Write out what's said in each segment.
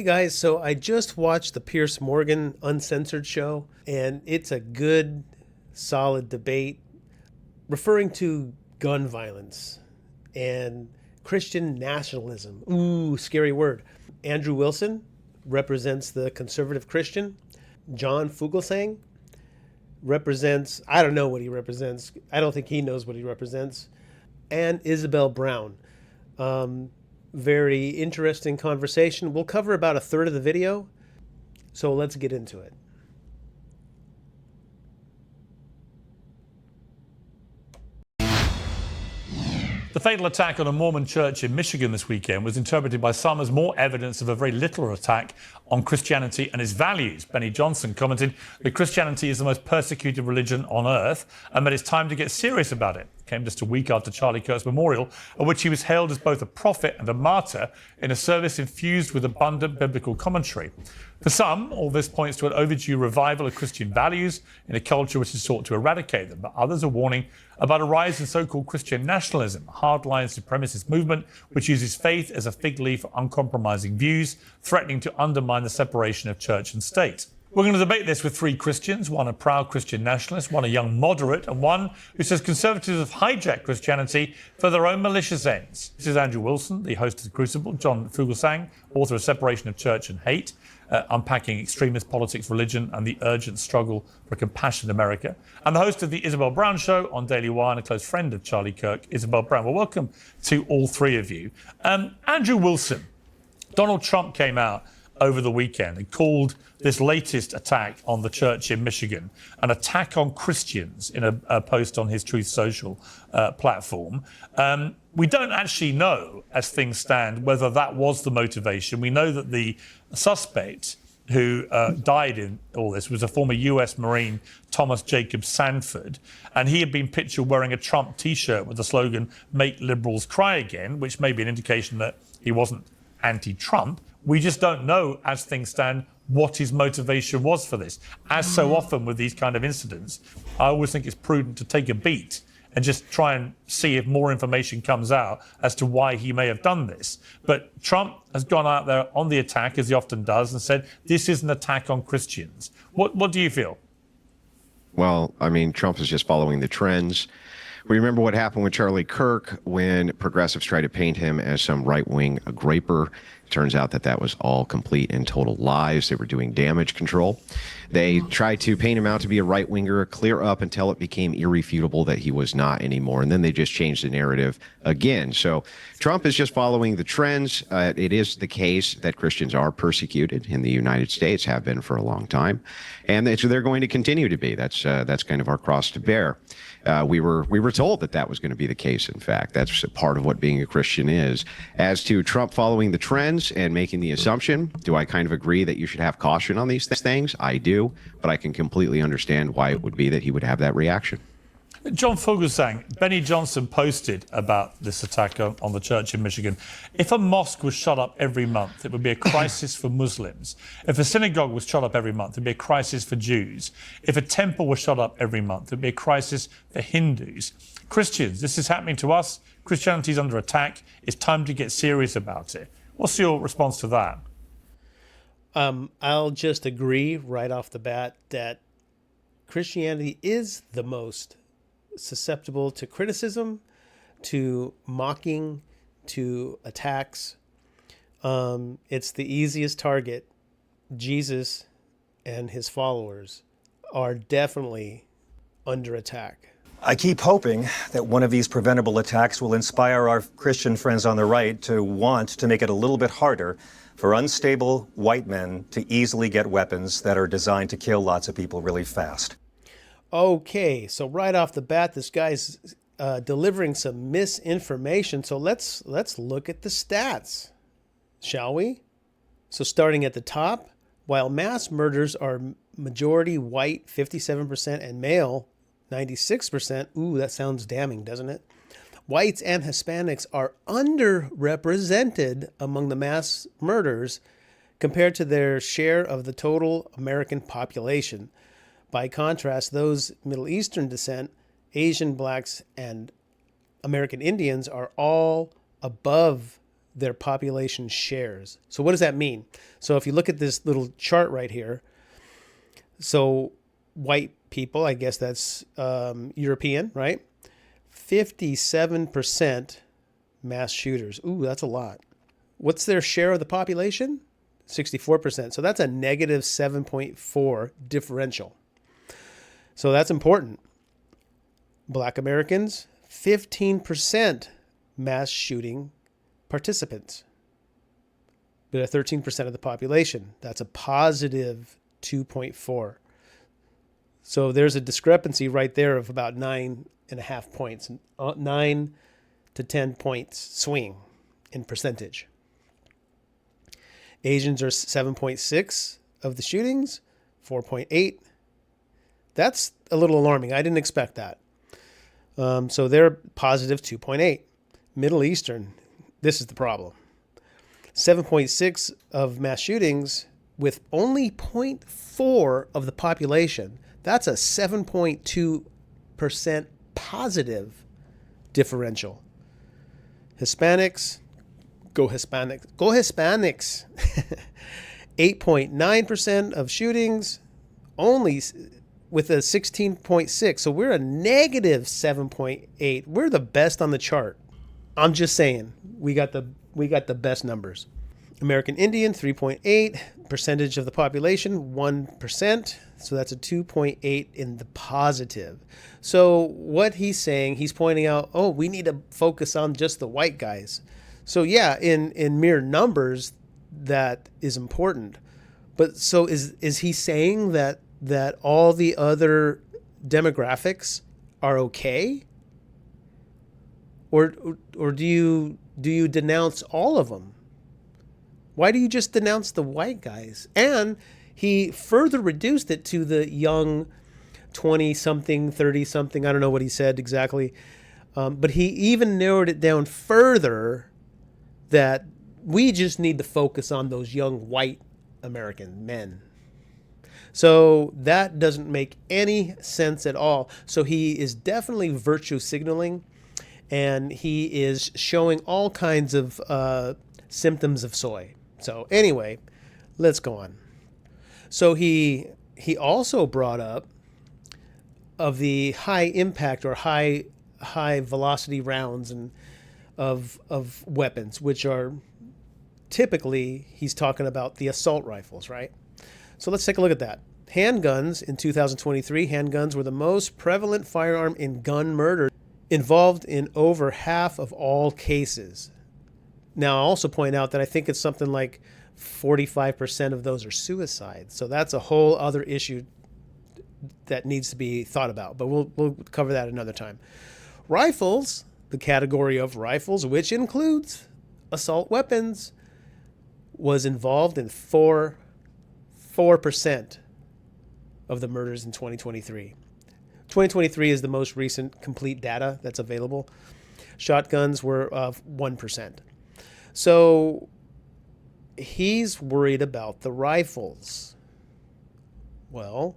guys, so I just watched the Piers Morgan Uncensored show, and it's a good, solid debate referring to gun violence and Christian nationalism. Ooh, scary word. Andrew Wilson represents the conservative Christian. John Fugelsang represents, I don't know what he represents. I don't think he knows what he represents. And Isobel Brown. Very interesting conversation. We'll cover about a third of the video, so let's get into it. The fatal attack on a Mormon church in Michigan this weekend was interpreted by some as more evidence of a very literal attack on Christianity and its values. Benny Johnson commented that Christianity is the most persecuted religion on earth and that it's time to get serious about it. It came just a week after Charlie Kirk's memorial, at which he was hailed as both a prophet and a martyr in a service infused with abundant biblical commentary. For some, all this points to an overdue revival of Christian values in a culture which has sought to eradicate them. But others are warning about a rise in so-called Christian nationalism, a hardline supremacist movement which uses faith as a fig leaf for uncompromising views, threatening to undermine the separation of church and state. We're going to debate this with three Christians, one a proud Christian nationalist, one a young moderate, and one who says conservatives have hijacked Christianity for their own malicious ends. This is Andrew Wilson, the host of The Crucible, John Fugelsang, author of Separation of Church and Hate, unpacking extremist politics, religion, and the urgent struggle for a compassionate America, and the host of the Isobel Brown Show on Daily Wire and a close friend of Charlie Kirk, Isobel Brown. Well, welcome to all three of you. Andrew Wilson, Donald Trump came out over the weekend and called this latest attack on the church in Michigan an attack on Christians in a post on his Truth Social platform. We don't actually know, as things stand, whether that was the motivation. We know that the suspect who died in all this was a former US Marine, Thomas Jacob Sanford, and he had been pictured wearing a Trump T-shirt with the slogan, "Make liberals cry again," which may be an indication that he wasn't anti-Trump. We just don't know, as things stand, what his motivation was for this. As so often with these kind of incidents, I always think it's prudent to take a beat and just try and see if more information comes out as to why he may have done this. But Trump has gone out there on the attack, as he often does, and said, this is an attack on Christians. What do you feel? Well, I mean, Trump is just following the trends. We remember what happened with Charlie Kirk when progressives tried to paint him as some right-wing graper. It turns out that was all complete and total lies. They were doing damage control. They tried to paint him out to be a right-winger, clear up until it became irrefutable that he was not anymore. And then they just changed the narrative again. So Trump is just following the trends. It is the case that Christians are persecuted in the United States, have been for a long time. And they're going to continue to be. That's kind of our cross to bear. We were told that was going to be the case. In fact, that's part of what being a Christian is. As to Trump following the trends and making the assumption, do I kind of agree that you should have caution on these things? I do, but I can completely understand why it would be that he would have that reaction. John Fugelsang, Benny Johnson posted about this attack on the church in Michigan. If a mosque was shut up every month, it would be a crisis for Muslims. If a synagogue was shut up every month, it would be a crisis for Jews. If a temple was shut up every month, it would be a crisis for Hindus. Christians, this is happening to us. Christianity is under attack. It's time to get serious about it. What's your response to that? I'll just agree right off the bat that Christianity is the most susceptible to criticism, to mocking, to attacks. It's the easiest target. Jesus and his followers are definitely under attack. I keep hoping that one of these preventable attacks will inspire our Christian friends on the right to want to make it a little bit harder for unstable white men to easily get weapons that are designed to kill lots of people really fast. Okay, so right off the bat, this guy's delivering some misinformation. So let's look at the stats, shall we? So starting at the top, while mass murders are majority white, 57%, and male, 96%. Ooh, that sounds damning, doesn't it? Whites and Hispanics are underrepresented among the mass murders compared to their share of the total American population. By contrast, those Middle Eastern descent, Asian, blacks, and American Indians are all above their population shares. So what does that mean? So if you look at this little chart right here, so white people, I guess that's European, right? 57% mass shooters. Ooh, that's a lot. What's their share of the population? 64%. So that's a negative 7.4 differential. So that's important. Black Americans, 15% mass shooting participants, but at 13% of the population. That's a positive 2.4. So there's a discrepancy right there of about 9.5 points, 9 to 10 points swing in percentage. Asians are 7.6 of the shootings, 4.8. That's a little alarming. I didn't expect that. So they're positive 2.8. Middle Eastern, this is the problem. 7.6 of mass shootings with only 0.4 of the population. That's a 7.2% positive differential. Hispanics, go Hispanics, go Hispanics. 8.9% of shootings, only with a 16.6. So we're a negative 7.8. We're the best on the chart. I'm just saying, we got the best numbers. American Indian, 3.8 percentage of the population, 1%. So that's a 2.8 in the positive. So what he's saying, he's pointing out, oh, we need to focus on just the white guys. So yeah, in mere numbers, that is important. But so is he saying that all the other demographics are okay? Or do you denounce all of them? Why do you just denounce the white guys? And he further reduced it to the young 20-something, 30-something. I don't know what he said exactly. But he even narrowed it down further that we just need to focus on those young white American men. So that doesn't make any sense at all. So he is definitely virtue signaling, and he is showing all kinds of symptoms of soy. So anyway, let's go on. So he also brought up of the high impact or high velocity rounds and of weapons, which are typically, he's talking about the assault rifles, right? So let's take a look at that. Handguns in 2023, handguns were the most prevalent firearm in gun murder, involved in over half of all cases. Now, I'll also point out that I think it's something like 45% of those are suicides. So that's a whole other issue that needs to be thought about, but we'll cover that another time. Rifles, the category of rifles, which includes assault weapons, was involved in 4% of the murders in 2023. 2023 is the most recent complete data that's available. Shotguns were 1%. So he's worried about the rifles. Well,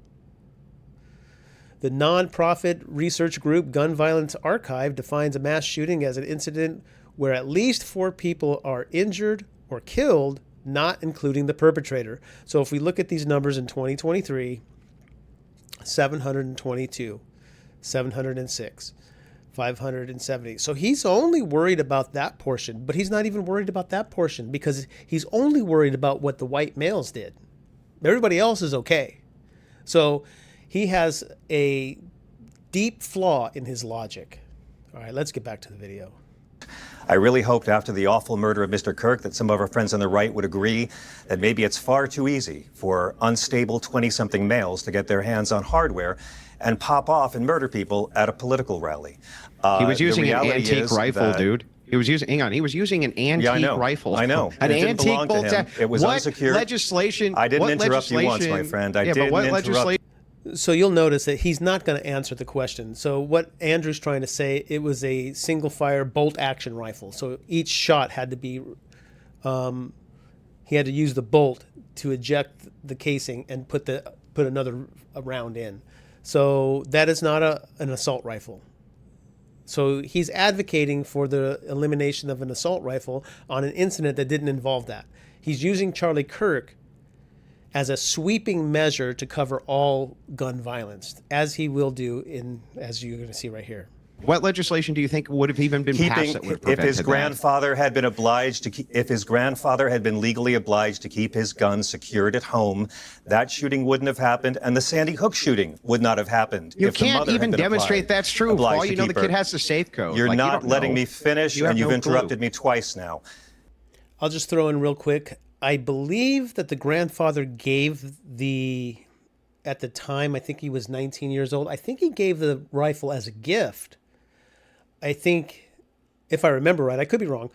the nonprofit research group Gun Violence Archive defines a mass shooting as an incident where at least 4 people are injured or killed, not including the perpetrator. So if we look at these numbers in 2023, 722, 706, 570. So he's only worried about that portion, but he's not even worried about that portion because he's only worried about what the white males did. Everybody else is okay. So he has a deep flaw in his logic. All right, let's get back to the video. I really hoped after the awful murder of Mr. Kirk that some of our friends on the right would agree that maybe it's far too easy for unstable 20-something males to get their hands on hardware and pop off and murder people at a political rally. He was using an antique rifle, dude. He was using, hang on, he was using an antique rifle. I know. An antique bolt. It was unsecured. Legislation? I didn't interrupt you once, my friend. I didn't interrupt. So you'll notice that he's not going to answer the question. So what Andrew's trying to say, it was a single fire bolt action rifle. So each shot had to be, he had to use the bolt to eject the casing and put another round in. So that is not an assault rifle. So he's advocating for the elimination of an assault rifle on an incident that didn't involve that. He's using Charlie Kirk as a sweeping measure to cover all gun violence, as he will do as you're going to see right here. What legislation do you think would have even been passed that would have prevented if his grandfather had been obliged to keep, if his grandfather had been legally obliged to keep his gun secured at home, that shooting wouldn't have happened, and the Sandy Hook shooting would not have happened. You can't even demonstrate that's true. Paul, you know the kid has the safe code. You're not letting me finish, and you've interrupted me twice now. I'll just throw in real quick. I believe that the grandfather gave at the time, I think he was 19 years old, I think he gave the rifle as a gift. I think, if I remember right, I could be wrong.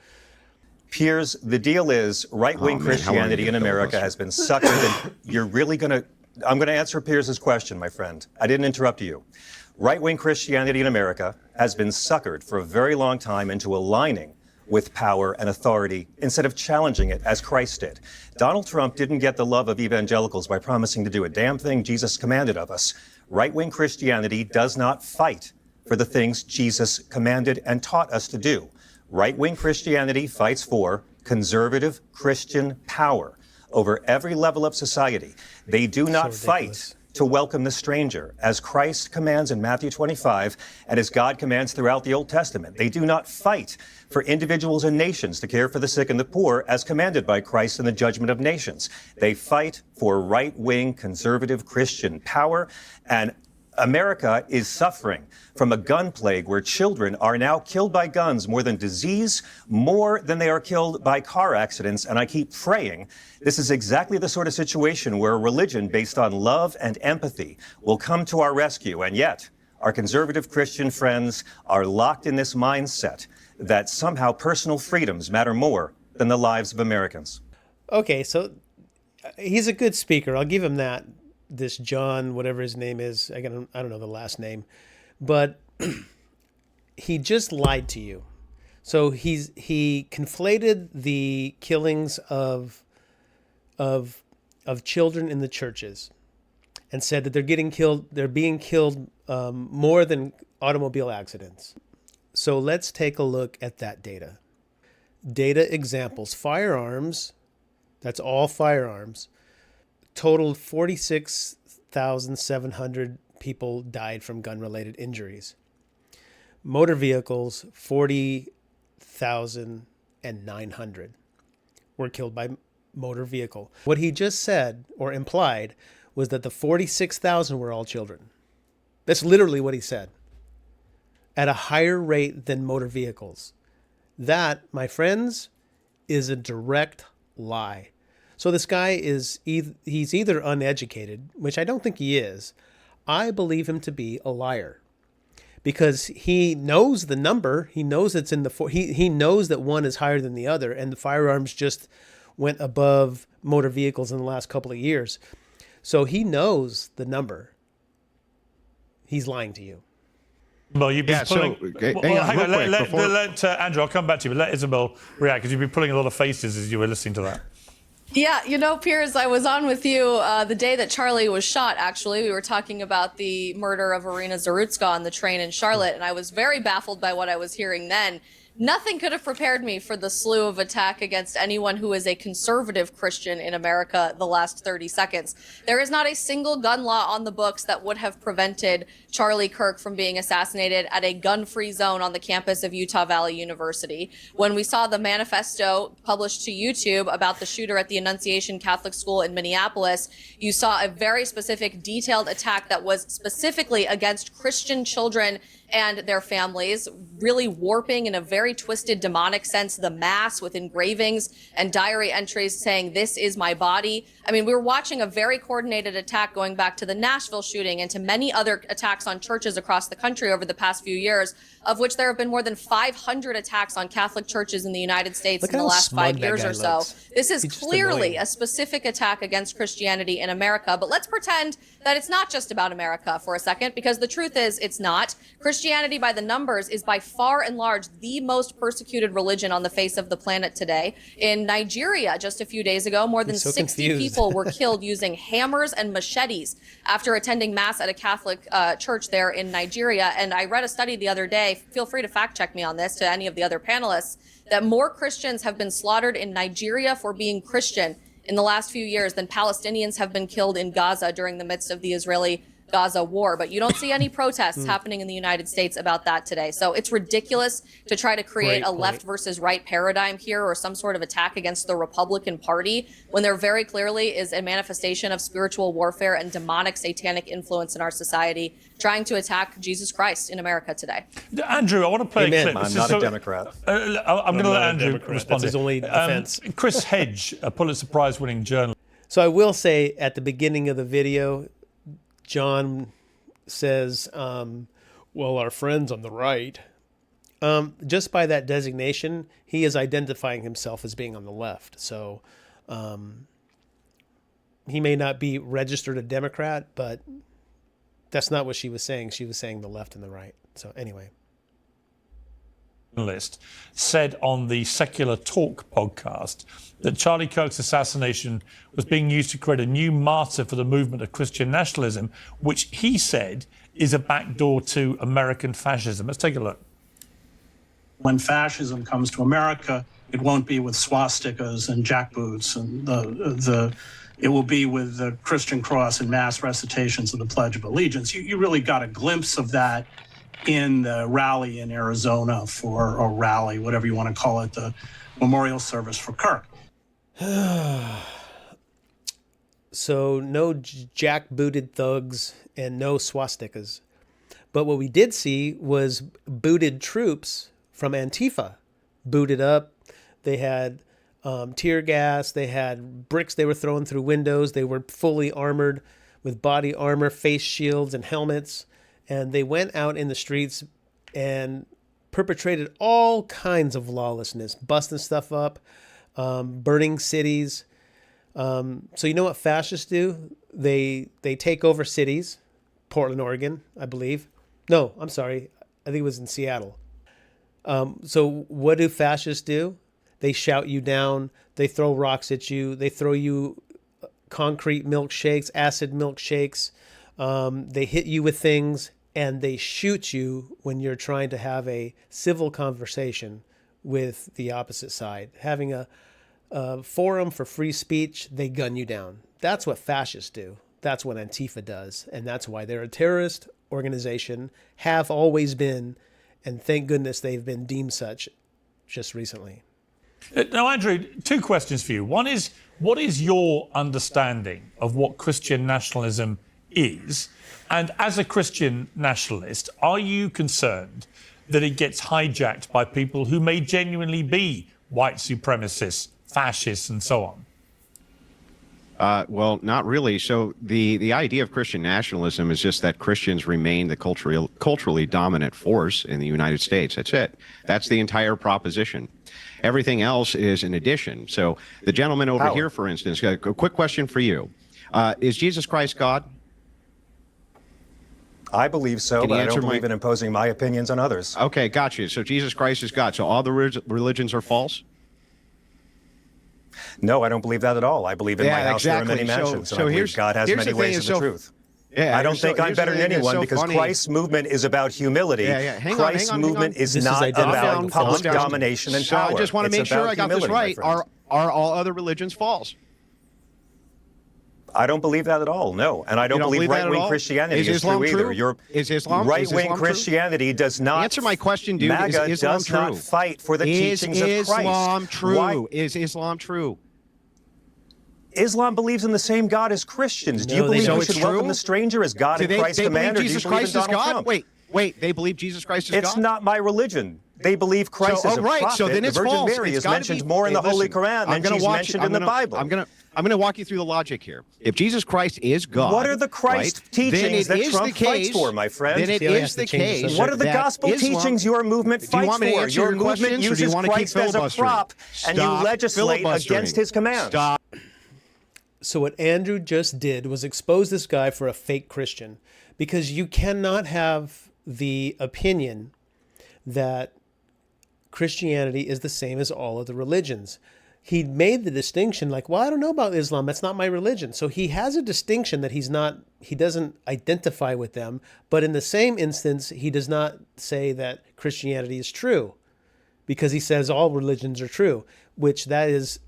Piers, the deal is right-wing Christianity in America has been suckered. And you're really going to, I'm going to answer Piers's question, my friend. I didn't interrupt you. Right-wing Christianity in America has been suckered for a very long time into aligning with power and authority instead of challenging it as Christ did. Donald Trump didn't get the love of evangelicals by promising to do a damn thing Jesus commanded of us. Right-wing Christianity does not fight for the things Jesus commanded and taught us to do. Right-wing Christianity fights for conservative Christian power over every level of society. They do not fight to welcome the stranger, as Christ commands in Matthew 25 and as God commands throughout the Old Testament. They do not fight for individuals and nations to care for the sick and the poor, as commanded by Christ in the judgment of nations. They fight for right-wing conservative Christian power, and America is suffering from a gun plague where children are now killed by guns more than disease, more than they are killed by car accidents. And I keep praying this is exactly the sort of situation where a religion based on love and empathy will come to our rescue. And yet, our conservative Christian friends are locked in this mindset that somehow personal freedoms matter more than the lives of Americans. Okay, so he's a good speaker. I'll give him that. This John, whatever his name is, I don't know the last name, but he just lied to you. So he conflated the killings of children in the churches, and said that they're being killed more than automobile accidents. So let's take a look at that data. Data examples: firearms. That's all firearms. Totaled 46,700 people died from gun-related injuries. Motor vehicles, 40,900 were killed by motor vehicle. What he just said or implied was that the 46,000 were all children. That's literally what he said. At a higher rate than motor vehicles. That, my friends, is a direct lie. So this guy he's either uneducated, which I don't think he is. I believe him to be a liar, because he knows the number. He knows it's in the he knows that one is higher than the other, and the firearms just went above motor vehicles in the last couple of years. So he knows the number. He's lying to you. Well, you've been pulling. Hang on, let Andrew, I'll come back to you, but let Isobel react, because you've been pulling a lot of faces as you were listening to that. Yeah, you know, Piers, I was on with you the day that Charlie was shot, actually. We were talking about the murder of Irina Zarutska on the train in Charlotte, and I was very baffled by what I was hearing then. Nothing could have prepared me for the slew of attack against anyone who is a conservative Christian in America the last 30 seconds. There is not a single gun law on the books that would have prevented Charlie Kirk from being assassinated at a gun-free zone on the campus of Utah Valley University. When we saw the manifesto published to YouTube about the shooter at the Annunciation Catholic School in Minneapolis, you saw a very specific, detailed attack that was specifically against Christian children and their families, really warping in a very twisted demonic sense the mass with engravings and diary entries saying, "This is my body." I mean, we were watching a very coordinated attack going back to the Nashville shooting and to many other attacks on churches across the country over the past few years, of which there have been more than 500 attacks on Catholic churches in the United States in the last 5 years or so. This is clearly a specific attack against Christianity in America. But let's pretend that it's not just about America for a second, because the truth is it's not. Christianity Christianity, by the numbers, is by far and large the most persecuted religion on the face of the planet today. In Nigeria, just a few days ago, more than 60 people were killed using hammers and machetes after attending mass at a Catholic church there in Nigeria. And I read a study the other day, feel free to fact check me on this, to any of the other panelists, that more Christians have been slaughtered in Nigeria for being Christian in the last few years than Palestinians have been killed in Gaza during the midst of the Israeli-Gaza war. But you don't see any protests happening in the United States about that today. So it's ridiculous to try to create a left versus right paradigm here, or some sort of attack against the Republican Party, when there very clearly is a manifestation of spiritual warfare and demonic satanic influence in our society trying to attack Jesus Christ in America today. Andrew, I want to play a clip. I'm not a Democrat. I'm going to let Andrew respond. That's his only defense. Chris Hedges, a Pulitzer Prize-winning journalist. So I will say at the beginning of the video, John says, well, our friends on the right. Just by that designation, he is identifying himself as being on the left. So he may not be registered a Democrat, but that's not what she was saying. She was saying the left and the right. So anyway. Journalist said on the Secular Talk podcast that Charlie Kirk's assassination was being used to create a new martyr for the movement of Christian nationalism, which he said is a backdoor to American fascism. Let's take a look. When fascism comes to America, it won't be with swastikas and jackboots, and it will be with the Christian cross and mass recitations of the Pledge of Allegiance. You really got a glimpse of that in the rally in Arizona for, or rally, whatever you want to call it, the memorial service for Kirk. So no jackbooted thugs and no swastikas. But what we did see was booted troops from Antifa, booted up. They had tear gas. They had bricks they were throwing through windows. They were fully armored with body armor, face shields, and helmets. And they went out in the streets and perpetrated all kinds of lawlessness, busting stuff up, burning cities. So you know what fascists do? They take over cities, Portland, Oregon, I believe. No, I'm sorry. I think it was in Seattle. So what do fascists do? They shout you down. They throw rocks at you. They throw you concrete milkshakes, acid milkshakes. They hit you with things, and they shoot you when you're trying to have a civil conversation with the opposite side. Having a forum for free speech, they gun you down. That's what fascists do. That's what Antifa does. And that's why they're a terrorist organization, have always been, and thank goodness they've been deemed such just recently. Now, Andrew, two questions for you. One is, what is your understanding of what Christian nationalism is? And as a Christian nationalist, are you concerned that it gets hijacked by people who may genuinely be white supremacists, fascists, and so on? Well, not really. So the idea of Christian nationalism is just that Christians remain the culturally dominant force in the United States. That's it. That's the entire proposition. Everything else is an addition. So the gentleman over here, for instance, a quick question for you. Is Jesus Christ God? I believe so, but I don't believe in imposing my opinions on others. Okay, got you. So Jesus Christ is God. So all the religions are false? No, I don't believe that at all. I believe in my house there are many mansions, and I believe God has many ways of the truth. Yeah, I don't think I'm better than anyone because Christ's movement is about humility. Christ's movement is not about public domination and power. I just want to make sure I got this right. Are all other religions false? I don't believe that at all, no. And I don't believe right-wing Christianity is true either. Is Islam right-wing Christianity does not... Answer my question, dude. MAGA is Islam does true? not fight for the teachings of Christ. Is Islam true? Is Islam true? Islam believes in the same God as Christians. Do you believe we should welcome the stranger as God and Christ command, or do you believe in Donald Trump? Wait, they believe Jesus Christ is God? It's not my religion. They believe Christ is a prophet. So then it's the Virgin false. Mary is mentioned more in the Holy Quran than she's mentioned in the Bible. I'm going to walk you through the logic here. If Jesus Christ is God, what are the Christ teachings that Trump fights for, my friend? Then it is the case. What are the gospel teachings your movement fights for? Your movement uses Christ as a prop, and you legislate against his commands. Stop. So what Andrew just did was expose this guy for a fake Christian, because you cannot have the opinion that Christianity is the same as all of the religions. He made the distinction like, well, I don't know about Islam. That's not my religion. So he has a distinction that he doesn't identify with them. But in the same instance, he does not say that Christianity is true, because he says all religions are true, which that is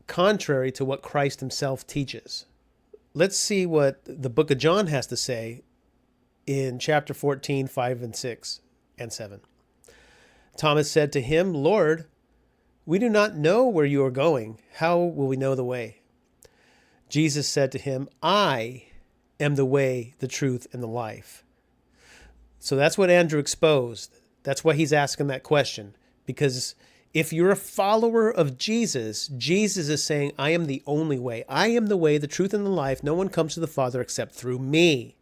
contrary to what Christ himself teaches. Let's see what the book of John has to say in chapter 14, 5 and 6 and 7. Thomas said to him, Lord, we do not know where you are going. How will we know the way? Jesus said to him, I am the way, the truth, and the life. So that's what Andrew exposed. That's why he's asking that question. Because if you're a follower of Jesus, Jesus is saying, I am the only way. I am the way, the truth, and the life. No one comes to the Father except through me.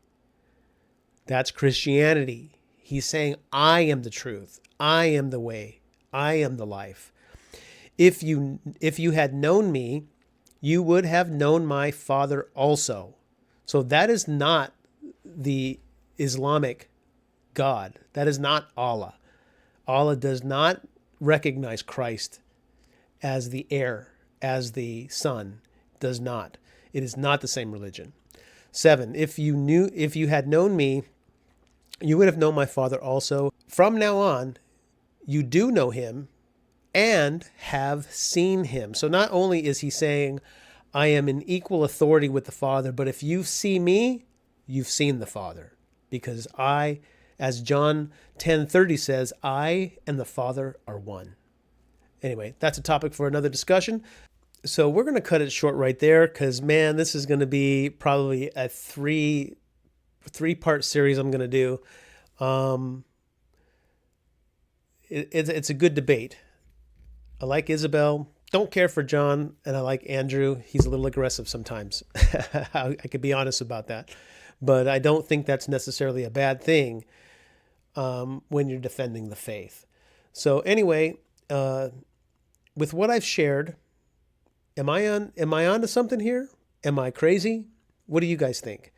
That's Christianity. He's saying, I am the truth. I am the way. I am the life. If you had known me, you would have known my Father also. So that is not the Islamic God. That is not Allah. Allah does not recognize Christ as the heir, as the son. Does not. It is not the same religion. 7, if you had known me, you would have known my Father also. From now on, you do know him and have seen him. So not only is he saying, I am in equal authority with the Father, but if you see me, you've seen the Father. Because I, as John 10:30 says, I and the Father are one. Anyway, that's a topic for another discussion. So we're going to cut it short right there because, man, this is going to be probably a three-part series I'm going to do. It's a good debate. I like Isobel, don't care for John, and I like Andrew. He's a little aggressive sometimes. I could be honest about that. But I don't think that's necessarily a bad thing when you're defending the faith. So anyway, with what I've shared, am I on to something here? Am I crazy? What do you guys think?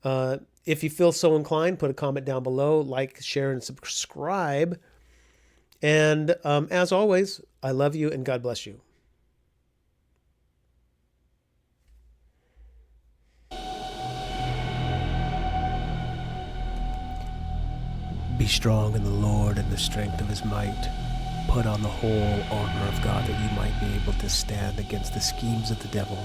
If you feel so inclined, put a comment down below, like, share, and subscribe. And as always, I love you and God bless you. Be strong in the Lord and the strength of his might. Put on the whole armor of God that you might be able to stand against the schemes of the devil.